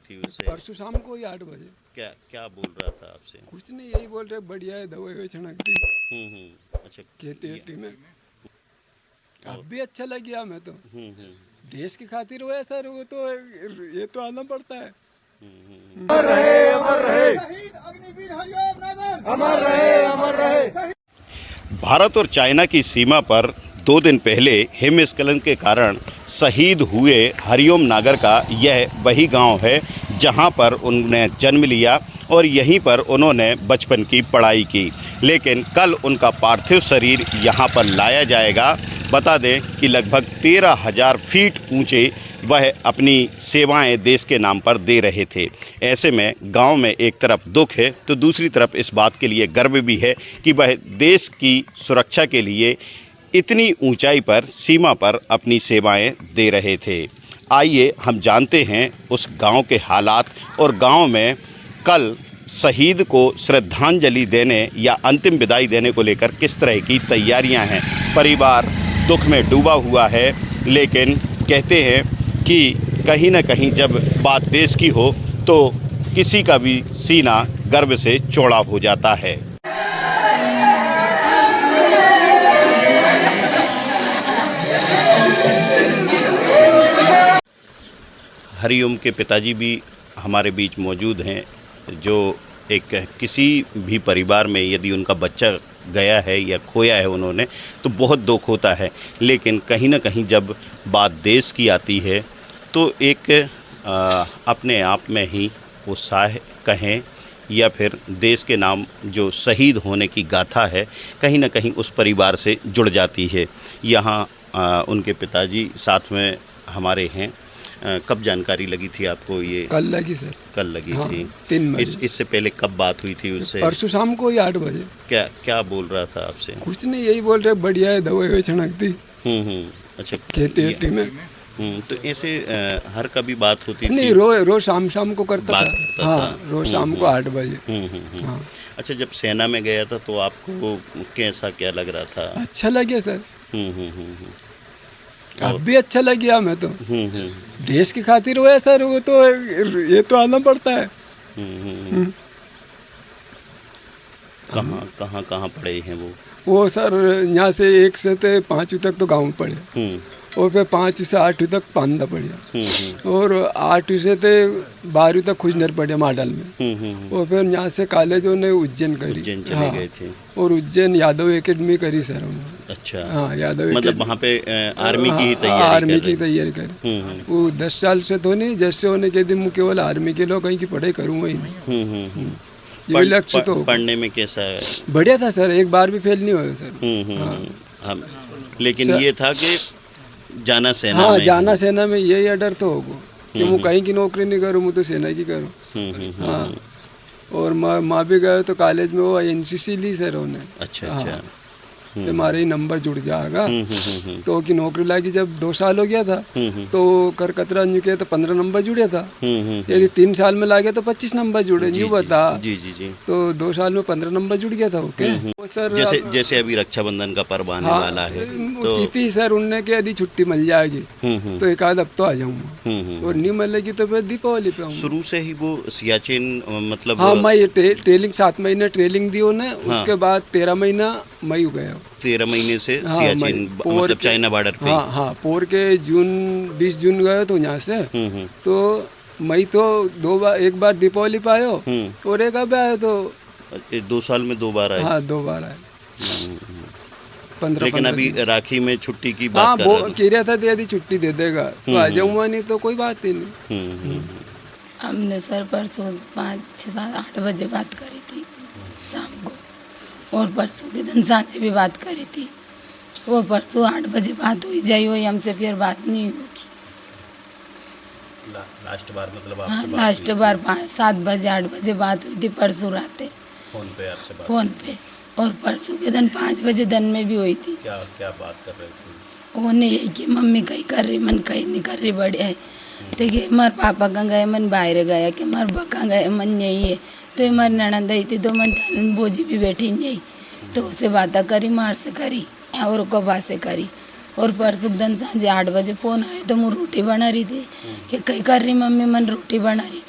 हुई थी उससे? परसों शाम को ही 8 बजे। क्या क्या बोल रहा था आपसे? कुछ नहीं, यही बोल रहे बढ़िया है, दवाई छिड़कती अच्छा। खेती वेती में। और अब भी अच्छा लग गया मैं तो। हम्म। देश की खातिर हुआ है सर, वो तो ये तो आना पड़ता है। हम्म। अमर रहे, अमर रहे, अग्निवीर हरिओम नागर, अमर रहे, अमर रहे। भारत और चाइना की सीमा पर 2 दिन पहले हिमस्खलन के कारण शहीद हुए हरिओम नागर का यह वही गांव है जहां पर उन्होंने जन्म लिया और यहीं पर उन्होंने बचपन की पढ़ाई की। लेकिन कल उनका पार्थिव शरीर यहां पर लाया जाएगा। बता दें कि लगभग 13,000 फीट ऊंचे वह अपनी सेवाएं देश के नाम पर दे रहे थे। ऐसे में गांव में एक तरफ दुख है तो दूसरी तरफ इस बात के लिए गर्व भी है कि वह देश की सुरक्षा के लिए इतनी ऊंचाई पर सीमा पर अपनी सेवाएं दे रहे थे। आइए हम जानते हैं उस गांव के हालात और गांव में कल शहीद को श्रद्धांजलि देने या अंतिम विदाई देने को लेकर किस तरह की तैयारियां हैं। परिवार दुख में डूबा हुआ है, लेकिन कहते हैं कि कहीं न कहीं जब बात देश की हो तो किसी का भी सीना गर्व से चौड़ा हो जाता है। हरिओम के पिताजी भी हमारे बीच मौजूद हैं, जो एक किसी भी परिवार में यदि उनका बच्चा गया है या खोया है उन्होंने तो बहुत दुख होता है। लेकिन कहीं ना कहीं जब बात देश की आती है तो एक अपने आप में ही उत्साह कहें या फिर देश के नाम जो शहीद होने की गाथा है कहीं ना कहीं उस परिवार से जुड़ जाती है। यहाँ उनके पिताजी साथ में हमारे हैं। कब जानकारी लगी थी आपको ये? कल लगी सर। कल लगी हाँ, थी। 3 बजे। इससे पहले कब बात हुई थी उससे? परसों शाम को ही 8 बजे। क्या क्या बोल रहा था आपसे? कुछ नहीं, यही बोल रहे बढ़िया है, दवाई छिड़कती अच्छा। खेती वेती में। तो ऐसे हर कभी बात होती थी? नहीं, रोज शाम को करता बात था। करता हाँ, था। रोज शाम को 8 बजे। हाँ। अच्छा, जब सेना में गया था तो आपको कैसा क्या लग रहा था? अच्छा लगे सर। अब और भी अच्छा लग गया मैं तो। देश की खातिर हुआ है सर, वो तो ये तो आना पड़ता है। कहाँ पढ़े हैं वो? वो सर यहाँ से 1 से 5वीं तक तो गाँव में पढ़े, और फिर 5 से 8वीं तक पांदा पढ़िया, और 8वीं से 12वीं तक खुजनर पढ़े मॉडल में। और फिर यहाँ से कॉलेज उन्हें उज्जैन करी। उज्जैन चले गए थे। और उज्जैन यादव एकेडमी करी सर उन्होंने। अच्छा। हाँ, यादव मतलब वहाँ पे आर्मी की तैयारी आर्मी की तैयारी करी। वो 10 साल से तो नहीं, जैसे होने के दिन मैं केवल आर्मी के लोग कहीं की पढ़ाई करूँगा ही नहीं। ये लक्ष्य तो पढ़ने में कैसा है? बढ़िया था सर, एक बार भी फेल नहीं हुआ सर। हम लेकिन ये था कि जाना सेना हाँ, में। जाना सेना में, यही अडर तो होगा कि मैं कहीं की नौकरी नहीं करूँ, मैं तो सेना की करूँ। हाँ, और माँ भी गए तो कॉलेज में वो एनसीसी ली सर उन्हें। अच्छा। तो हमारे ही नंबर जुड़ जाएगा तो की नौकरी लगी। जब 2 साल हो गया था तो कर कतरा न्यू किया तो 15 नंबर जुड़े था। यदि 3 साल में लागे तो 25 नंबर जुड़े, न्यू बता। जी। तो 2 साल में 15 नंबर जुड़ गया था। ओके वो सर, जैसे अभी रक्षाबंधन का पर्व आने वाला है तो की थी सर उनने कि यदि छुट्टी मिल जाएगी तो एक आध हफ्ता आ जाऊंगा, और नहीं मिलेगी तो फिर दीपावली पे आऊंगा। शुरू से ही वो सियाचिन मतलब? हाँ, मैं ट्रेनिंग 7 महीने ट्रेनिंग दी उन्हें। उसके बाद 13 महीना मई गया। 13 महीने से सियाचिन मतलब चाइना बॉर्डर पे। हाँ, पोर के 20 जून गए तो यहाँ से। तो मई तो 2 बार, एक बार दीपावली पे आयो और एक अब आयो। तो 2 साल में 2 बार आए? हाँ, 2 बार आए। 15। लेकिन अभी राखी में छुट्टी की बात कर रहे थे। कह रहा था यदि छुट्टी दे देगा तो आ जाऊंगा, नहीं तो कोई बात ही नहीं। हमने सर परसों 5, 6, 7, 8 बजे बात करी थी शाम को, और परसों के दिन सांझे भी बात करी थी। वो परसों 8 बजे बात हुई, जाई हुई, हमसे फिर बात नहीं होगी। लास्ट बार मतलब हाँ, आपसे लास्ट बार 7 बजे 8 बजे बात हुई थी परसों रात फोन पे आपसे बात? फोन पे। और परसों के दिन 5 बजे दिन में भी हुई थी। क्या बात कर रहे थे? वो नहीं है कि मम्मी कहीं कर रही, मन कहीं नहीं कर रही, बढ़िया है। तो कि हमारे पापा कहाँ गए, मन बाहर गया, कि हमारे बका गए, मन यही है। तो हमारी ननद आई थी तो मन बोझी भी बैठी नहीं, तो उसे बातें करी, मार से करी और कबा से करी। और परसों दिन सांझे 8 बजे फ़ोन आए तो मैं रोटी बना रही थी कि कहीं कर रही मम्मी, मन रोटी बना रही।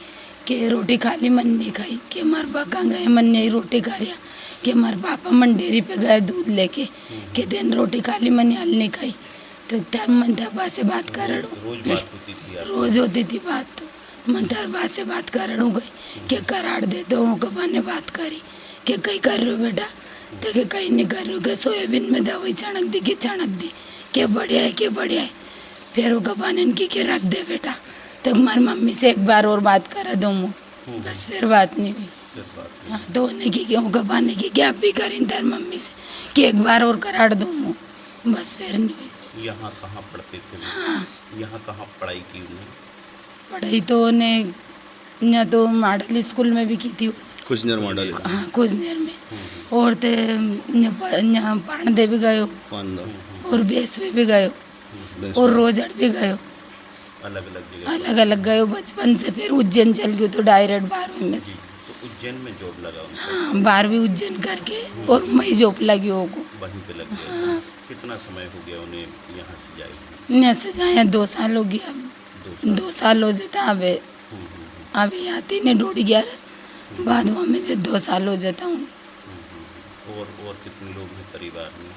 कि रोटी खाली मन नहीं खाई, कि हमारे बका गए मन नहीं रोटी खा रहा, कि हमारे पापा मन डेयरी पे गए दूध लेके, कि दिन रोटी खाली मन हाल नहीं खाई। तो टाइम मन था बा से बात कर रोज होती थी बात, तो मन था बा से बात कर गई कि कराड़ दे दो कबा ने बात करी कि कहीं कर रहे हो बेटा, तो कि कहीं नहीं कर रही हूँ, कि सोयाबीन में दवाई छणक दी कि छणक दी, कि बढ़िया है कि बढ़िया है। फिर वो कबा ने इनकी के रख दे बेटा, तो हमारी मम्मी से एक बार और बात करा दो मुँह, बस फिर बात नहीं हुई। हाँ तो उन्हें की क्यों कबाने की क्या भी करी तार मम्मी से कि एक बार और कराड़ दो मुँह, बस फिर नहीं हुई। यहाँ कहाँ पढ़ते थे? हाँ यहाँ कहाँ पढ़ाई की उन्हें? पढ़ाई तो उन्हें यहाँ तो मॉडल स्कूल में भी की थी, कुजनेर मॉडल हाँ कुजनेर में, और ते यहाँ पाणदे भी गयो और बेसवे भी गयो और रोजड़ भी गयो, अलग अलग जगह। अलग अलग गयो बचपन से। फिर उज्जैन चल गयो तो डायरेक्ट 12वीं में से। तो उज्जैन में जॉब लगा उनको? हाँ 12वीं उज्जैन करके और मई जॉब लगी हो को। वहीं पे लग गया। हाँ। कितना समय हो गया उन्हें यहाँ से जाए हुए? यहाँ से जाए 2 साल हो गया, 2 साल हो जाता। अभी आती ने 11.5 बाद में से 2 साल हो जाता हूँ। और कितने लोग हैं परिवार में?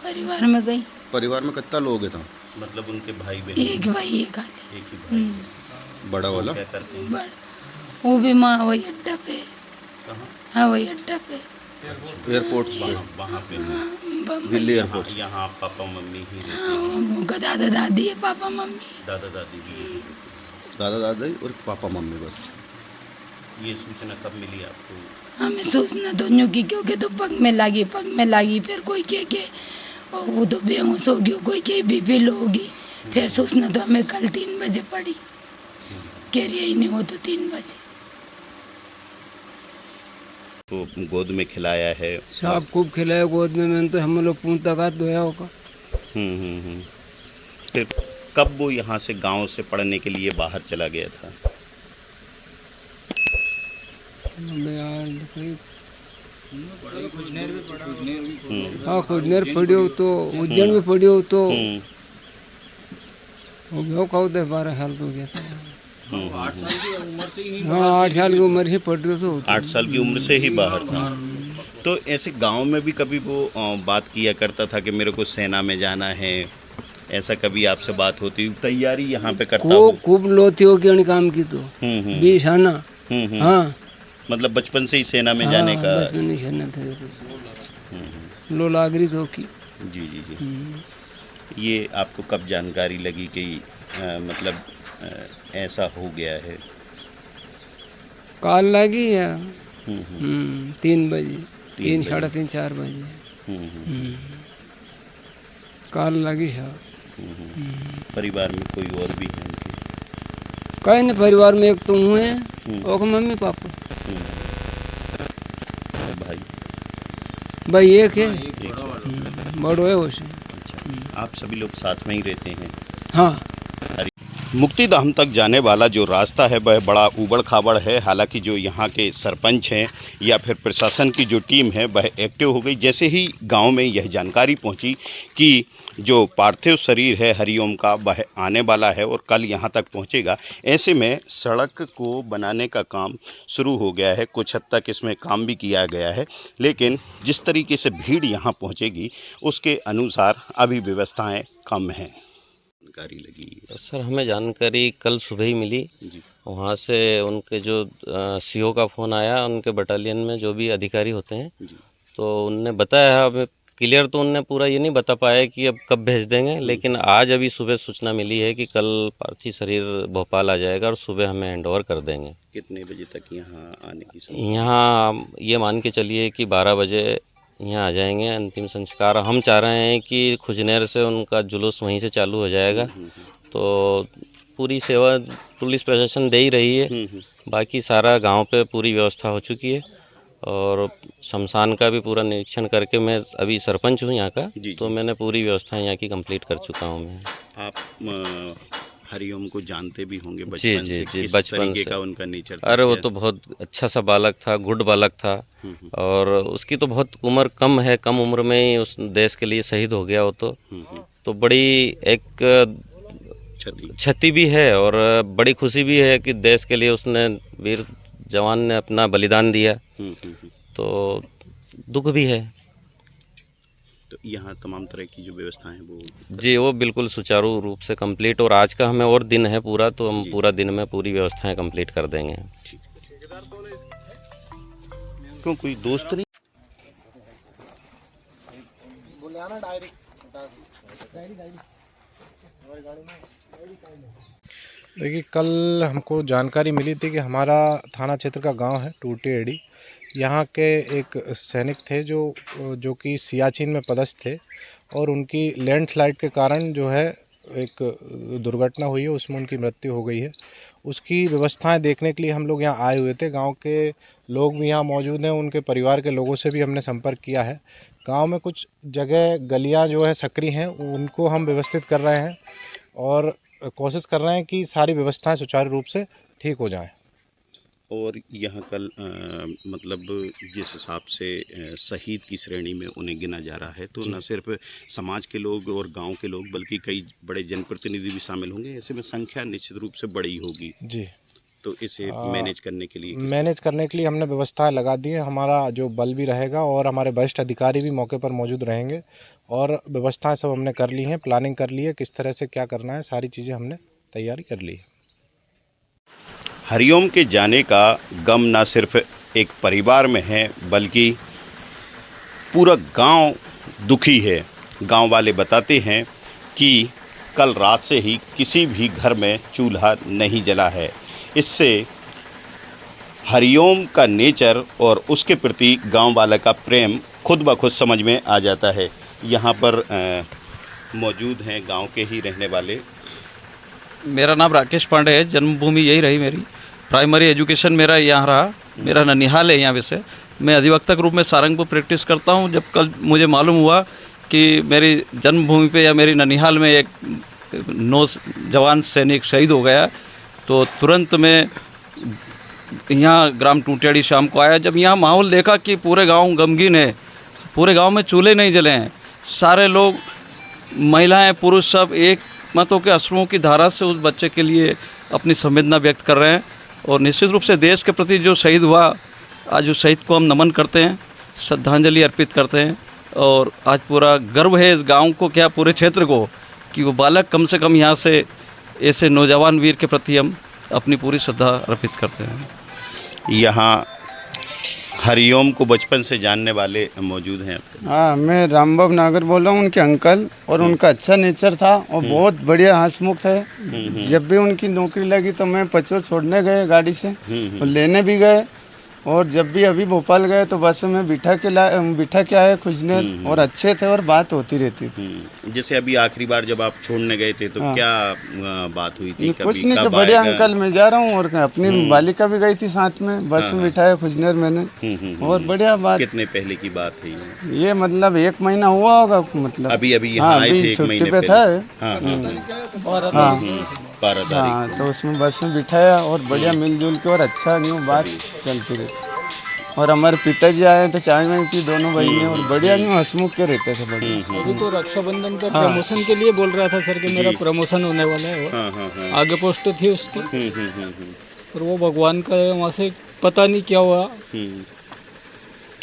परिवार में गई, परिवार में कितना लोग हैं? मतलब उनके भाई बहन? एक भाई है खाली। एक ही भाई। बड़ा वाला क्या करते हैं? बड़ वो भी माँ वही अड्डा पे। कहाँ? हाँ वही अड्डा पे, एयरपोर्ट पे, वहाँ पे हैं। बम्बई। दिल्ली एयरपोर्ट। यहाँ पापा मम्मी ही रहते हाँ हैं? उनका दादा दादी है, पापा मम्मी। दादा दादी भी यहीं रहते हैं? दादा दादी और पापा मम्मी बस। ये सूचना कब मिली आपको? हमें सोचना तो न्यू की क्योंकि तो पग में लागी, फिर कोई के और वो तो बेहोश हो गई, कोई के बीपी लो होगी। फिर सोचना तो हमें कल 3 बजे पड़ी, कह रही ही नहीं हो तो 3 बजे। तो गोद में खिलाया है? साहब खूब खिलाया गोद में, मैंने तो हम लोग पूंछ तक धोया होगा। फिर कब वो यहाँ से गांव से पढ़ने के लिए बाहर चला गया था? हाँ कुजनेर पढ़ियो तो उज्जैन में पढ़ियो तो हो गया कहो 10-12 साल को गया था। हाँ 8 साल की उम्र से पढ़ रहे तो 8 साल की उम्र से ही बाहर था। तो ऐसे गांव में भी कभी वो बात किया करता था कि मेरे को सेना में जाना है, ऐसा कभी आपसे बात होती? तैयारी यहाँ पे करता हो? खूब लोथी हो के काम की तो 20 आना। हाँ मतलब बचपन से ही सेना में जाने का? बचपन में सेना था, लो लागरी तो की। जी जी जी। ये आपको कब जानकारी लगी कि मतलब ऐसा हो गया है? काल लगी या 3 बजे, 3 साढ़े 3 4 बजे काल लगी साहब। परिवार में कोई और भी है उनके? कहीं नहीं, परिवार में एक तुम हुए और मम्मी पापा, भाई एक है, बड़ो है वो से। अच्छा, आप सभी लोग साथ में ही रहते हैं? हाँ। मुक्तिधाम तक जाने वाला जो रास्ता है वह बड़ा ऊबड़ खाबड़ है। हालांकि जो यहाँ के सरपंच हैं या फिर प्रशासन की जो टीम है वह एक्टिव हो गई। जैसे ही गांव में यह जानकारी पहुंची कि जो पार्थिव शरीर है हरिओम का वह आने वाला है और कल यहाँ तक पहुँचेगा, ऐसे में सड़क को बनाने का काम शुरू हो गया है। कुछ हद तक इसमें काम भी किया गया है, लेकिन जिस तरीके से भीड़ यहाँ पहुँचेगी उसके अनुसार अभी व्यवस्थाएँ कम हैं। जानकारी लगी सर, हमें जानकारी कल सुबह ही मिली जी। वहाँ से उनके जो सीओ का फ़ोन आया, उनके बटालियन में जो भी अधिकारी होते हैं जी। तो उनने बताया। हमें क्लियर तो उनने पूरा ये नहीं बता पाया कि अब कब भेज देंगे, लेकिन आज अभी सुबह सूचना मिली है कि कल पार्थिव शरीर भोपाल आ जाएगा और सुबह हमें हैंडओवर कर देंगे। कितने बजे तक यहाँ आने की? यहाँ ये मान के चलिए कि 12 बजे यहाँ आ जाएंगे। अंतिम संस्कार हम चाह रहे हैं कि खुजनेर से उनका जुलूस वहीं से चालू हो जाएगा, तो पूरी सेवा पुलिस प्रशासन दे ही रही है। बाकी सारा गांव पे पूरी व्यवस्था हो चुकी है और शमशान का भी पूरा निरीक्षण करके, मैं अभी सरपंच हूँ यहाँ का, तो मैंने पूरी व्यवस्था यहाँ की कंप्लीट कर चुका हूँ मैं। आप हरिओम को जानते भी होंगे बचपन जी से? जी, किस बचपन तरीके से। का उनका नेचर? अरे वो तो बहुत अच्छा सा बालक था, गुड बालक था, और उसकी तो बहुत उम्र कम है, कम उम्र में ही उस देश के लिए शहीद हो गया वो तो बड़ी एक क्षति भी है और बड़ी खुशी भी है कि देश के लिए उसने वीर जवान ने अपना बलिदान दिया। तो दुख भी है। तो यहाँ तमाम तरह की जो व्यवस्थाएं हैं वो जी वो बिल्कुल सुचारू रूप से कंप्लीट, और आज का हमें और दिन है पूरा, तो हम पूरा दिन में पूरी व्यवस्थाएं कंप्लीट कर देंगे। क्यों कोई दोस्त नहीं? देखिए, कल हमको जानकारी मिली थी कि हमारा थाना क्षेत्र का गांव है टूटी एड़ी, यहाँ के एक सैनिक थे जो कि सियाचिन में पदस्थ थे, और उनकी लैंडस्लाइड के कारण जो है एक दुर्घटना हुई है, उसमें उनकी मृत्यु हो गई है। उसकी व्यवस्थाएं देखने के लिए हम लोग यहाँ आए हुए थे। गांव के लोग भी यहाँ मौजूद हैं, उनके परिवार के लोगों से भी हमने संपर्क किया है। गांव में कुछ जगह गलियां जो है सकरी हैं, उनको हम व्यवस्थित कर रहे हैं और कोशिश कर रहे हैं कि सारी व्यवस्थाएं सुचारू रूप से ठीक हो जाएं। और यहाँ कल मतलब जिस हिसाब से शहीद की श्रेणी में उन्हें गिना जा रहा है, तो न सिर्फ समाज के लोग और गांव के लोग बल्कि कई बड़े जनप्रतिनिधि भी शामिल होंगे। ऐसे में संख्या निश्चित रूप से बड़ी होगी जी। तो इसे मैनेज करने के लिए हमने व्यवस्थाएं लगा दी है। हमारा जो बल भी रहेगा और हमारे वरिष्ठ अधिकारी भी मौके पर मौजूद रहेंगे, और व्यवस्थाएं सब हमने कर ली हैं, प्लानिंग कर ली है, किस तरह से क्या करना है, सारी चीज़ें हमने तैयारी कर ली है। हरिओम के जाने का गम न सिर्फ एक परिवार में है बल्कि पूरा गांव दुखी है। गांव वाले बताते हैं कि कल रात से ही किसी भी घर में चूल्हा नहीं जला है। इससे हरिओम का नेचर और उसके प्रति गांव वाले का प्रेम खुद ब खुद समझ में आ जाता है। यहाँ पर मौजूद हैं गांव के ही रहने वाले। मेरा नाम राकेश पांडे है, जन्मभूमि यही रही मेरी, प्राइमरी एजुकेशन मेरा यहाँ रहा, मेरा ननिहाल है यहाँ। वैसे मैं अधिवक्ता के रूप में सारंगपुर प्रैक्टिस करता हूँ। जब कल मुझे मालूम हुआ कि मेरी जन्मभूमि पे या मेरी ननिहाल में एक नौजवान सैनिक शहीद हो गया, तो तुरंत मैं यहाँ ग्राम टूटेड़ी शाम को आया। जब यहाँ माहौल देखा कि पूरे गांव गमगीन है, पूरे गांव में चूल्हे नहीं जले हैं, सारे लोग महिलाएं पुरुष सब एक मतों के अश्रुओं की धारा से उस बच्चे के लिए अपनी संवेदना व्यक्त कर रहे हैं। और निश्चित रूप से देश के प्रति जो शहीद हुआ, आज उस शहीद को हम नमन करते हैं, श्रद्धांजलि अर्पित करते हैं। और आज पूरा गर्व है इस गांव को, क्या पूरे क्षेत्र को, कि वो बालक कम से कम यहाँ से ऐसे नौजवान वीर के प्रति हम अपनी पूरी श्रद्धा अर्पित करते हैं। यहाँ हरिओम को बचपन से जानने वाले मौजूद हैं। हाँ, मैं रामबाब नागर बोल रहा हूँ, उनके अंकल, और उनका अच्छा नेचर था और बहुत बढ़िया हंसमुख थे। जब भी उनकी नौकरी लगी तो मैं पचोर छोड़ने गए गाड़ी से और लेने भी गए, और जब भी अभी भोपाल गए तो बस में बिठा के आए खुजनेर, और अच्छे थे और बात होती रहती थी। जैसे अभी आखिरी बार जब आप छोड़ने गए थे तो क्या बात हुई थी? कुछ नहीं, तो बढ़िया अंकल मैं जा रहा हूँ, और अपनी बालिका भी गई थी साथ में, बस में बिठाया खुजनेर मैंने, और बढ़िया बात। कितने पहले की बात है ये? मतलब 1 महीना हुआ होगा, मतलब अभी यहाँ आए थे, 1 महीने पे था। हाँ, तो उसमें बस में बिठाया और बढ़िया मिलजुल के और अच्छा न्यू बात चलती रही। और हमारे पिताजी आए तो चाय में की दोनों बहनें, और बढ़िया न्यू हंसमुख के रहते थे बढ़िया। अभी तो रक्षाबंधन का प्रमोशन के लिए बोल रहा था सर कि मेरा प्रमोशन होने वाला है, आगे पोस्ट थी उसकी, पर वो भगवान का वहाँ से पता नहीं क्या हुआ।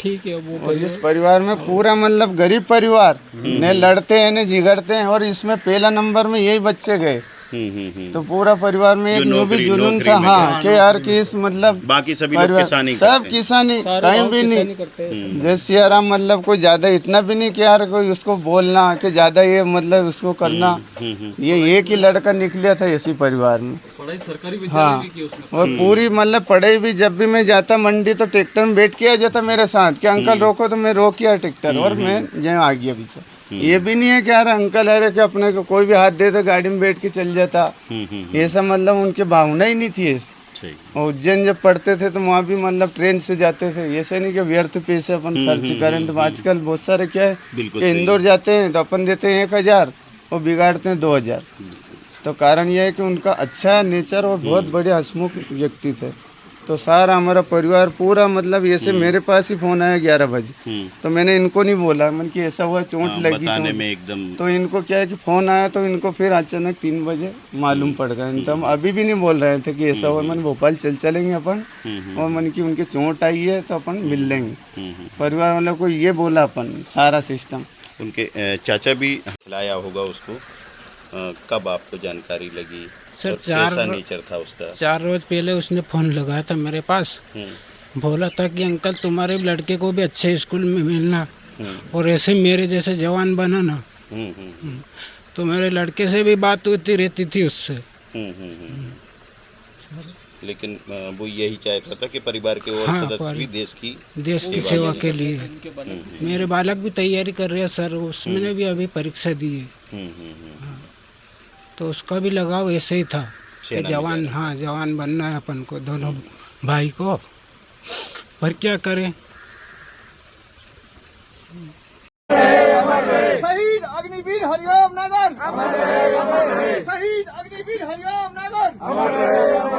ठीक है, वो इस परिवार में पूरा मतलब गरीब परिवार ने लड़ते हैं, न झिगड़ते हैं, और इसमें पहला नंबर में यही बच्चे गए। तो पूरा परिवार में एक न्यू भी जुनून था। हाँ, कि यार कि इस मतलब बाकी सभी लोग किसानी सब किसानी कहीं भी नहीं, जैसे यार मतलब कोई ज्यादा इतना भी नहीं कि यार कोई उसको बोलना कि ज्यादा ये मतलब उसको करना। ये एक ही लड़का निकला था इसी परिवार में। पढ़ाई सरकारी हाँ, और पूरी मतलब पढ़ाई भी, जब भी मैं जाता मंडी तो ट्रैक्टर में बैठ के आ जाता मेरे साथ, कि अंकल रोको, तो मैं रोक किया ट्रैक्टर और मैं जहाँ आ गया पीछे। ये भी नहीं है कि यार अंकल है कि अपने को कोई भी हाथ दे तो गाड़ी में बैठ के चल जाता, ये सब मतलब उनकी भावना ही नहीं थी ऐसी। और उज्जैन जब पढ़ते थे तो वहाँ भी मतलब ट्रेन से जाते थे, ऐसे नहीं कि व्यर्थ पैसे अपन खर्च करें। तो आजकल बहुत सारे क्या है कि इंदौर जाते हैं तो अपन देते हैं 1000 और बिगाड़ते हैं 2000। तो कारण यह है कि उनका अच्छा नेचर और बहुत बड़े हंसमुख व्यक्ति थे। तो सारा हमारा परिवार पूरा मतलब ऐसे मेरे पास ही फोन आया 11 बजे। तो मैंने इनको नहीं बोला, मैंने कि ऐसा हुआ, चोट लगी बताने चोट में एकदम। तो इनको क्या है कि फ़ोन आया तो इनको फिर अचानक 3 बजे मालूम पड़ गया। तो हम अभी भी नहीं बोल रहे थे कि ऐसा हुआ। मैंने भोपाल चलेंगे अपन, और मैंने कि उनकी चोट आई है तो अपन मिल लेंगे। परिवार वालों को ये बोला अपन, सारा सिस्टम। उनके चाचा भी खिलाया होगा उसको, कब आपको जानकारी लगी सर? और कैसा नेचर था उसका? 4 रोज पहले उसने फ़ोन लगाया था मेरे पास, बोला था कि अंकल तुम्हारे लड़के को भी अच्छे स्कूल में मिलना और ऐसे मेरे जैसे जवान बनाना। तो मेरे लड़के से भी बात होती रहती थी उससे। लेकिन वो यही चाहता था कि परिवार के और सदस्य भी देश की सेवा के लिए। मेरे बालक भी तैयारी कर रहे हैं सर, उसमें भी अभी परीक्षा दी है। तो उसका भी लगाव ऐसे ही था कि जवान, हाँ जवान बनना है अपन को, दोनों भाई को। पर क्या करें, शहीद अग्निवीर हरिओम नगर, अमर रहे, अमर रहे। शहीद अग्निवीर हरिओम नगर, अमर रहे।